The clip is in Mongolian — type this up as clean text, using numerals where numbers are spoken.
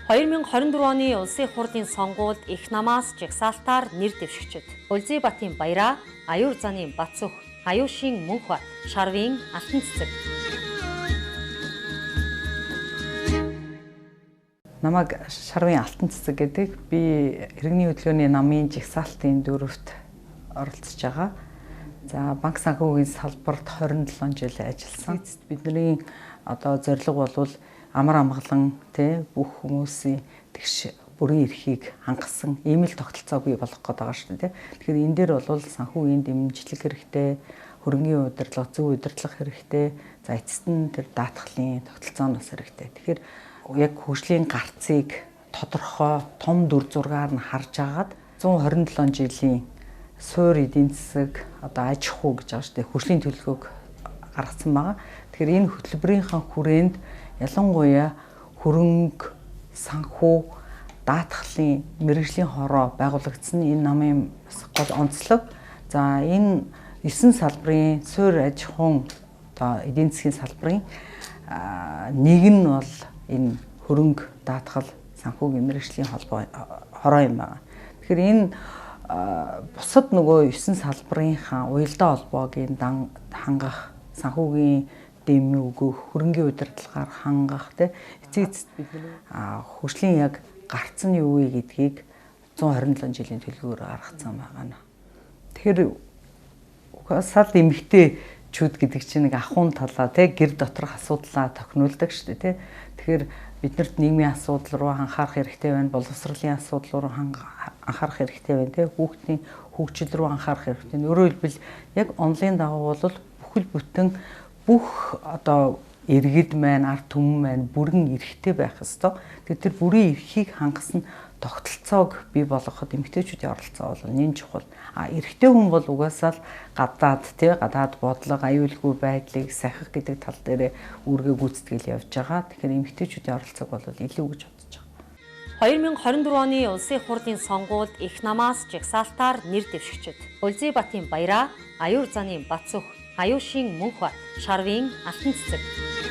2024 оны улсын их хурлын сонгуульд их намаас жагсаалтаар нэр дэвшигчид Улзыбатын Баяраа, Аюур заны Бацөх, Аюушийн Мөнхбат, Шарвын Алтан цэцэг. Намайг Шарвын Алтан цэцэг гэдэг. Би иргэний хөдөлгөөний намын жагсаалтын дөрөвт оролцож байгаа. За банк санхүүгийн салбарт 27 жил ажилласан. Бидний зорилго бол амар амгалан бүх хүмүүсийн тэгш бүрийн эрхийг хангасан ийм л тогтолцоог бий болгох гээд байгаа шүү дээ. Тэгэхээр энэ дээр бол санхүүгийн дэмжлэг хэрэгтэй, хөрөнгийн удирдлага, зөв удирдлах хэрэгтэй, за эцэст нь тэр даатгалын тогтолцооноос хэрэгтэй. Тэгэхээр яг хөгжлийн гарцыг тодорхой том дүр зургаар нь харж агаад 127 жилийн суур эдийн засаг аж ахуй гэж байгаа шүү дээ. Хөгжлийн төлөвлөгөөг гаргасан байгаа. Тэгэхээр энэ хөтөлбөрийнхаа хүрээнд ялангуяа хөрөнгө, санхүү, даатгалын мэргэжлийн хороо байгуулагдсан энэ намын гол онцлог. За энэ 9 салбарын суур аж ахуйн эдийн засгийн салбарын нэг нь бол энэ хөрөнгө, даатгал, санхүүгийн мэргэжлийн холбоо хороо юм байна. Тэгэхээр энэ бусад нөгөө 9 салбарынхаа уялдаа холбоог хангах, санхүүгийн дэм өгөх, хөрөнгийн удирдлагаар хангах эцэг бидний хөгжлийн яг гарцсан юу вэ гэдгийг 127 жилийн төлөвлөгөөр гаргацсан байгаа. Тэгэхээр угаасаа л эмэгтэйчүүд гэдэг чинь нэг ахуйн талаа гэр доторх асуудлаа тохинулдаг шүү дээ. Тэгэхээр биднэрт нийгмийн асуудал руу анхаарах хэрэгтэй байна, боловсролын асуудал руу анхаарах хэрэгтэй байна, хүүхдийн хөгжил рүү анхаарах хэрэгтэй. Өөрөөр хэлбэл яг онлайн дагуу бол бүхэл бүтэн бүх иргэд маань, ард түмэн маань бүрэн эрхтэй байх ёстой. Тэгэхээр тэр бүрийн эрхийг хангасан тогтолцоог бий болгоход эмэгтэйчүүдийн оролцоо бол нэн чухал. Эрэгтэй хүн бол угаасаа л гадаад бодлого, аюулгүй байдлыг сахих гэдэг тал дээр үүргээ гүйцэтгэл явж байгаа. Тэгэхээр эмэгтэйчүүдийн оролцоог бол илүү гэж бодож байгаа. 2024 оны улсын их хурлын сонгуульд их намаас жагсаалтаар нэр дэвшигчид Улзыбатын Баяраа, Аюур заны Бацөх, Аюушийн Мөнхбат, Шарвын Алтан цэцэг.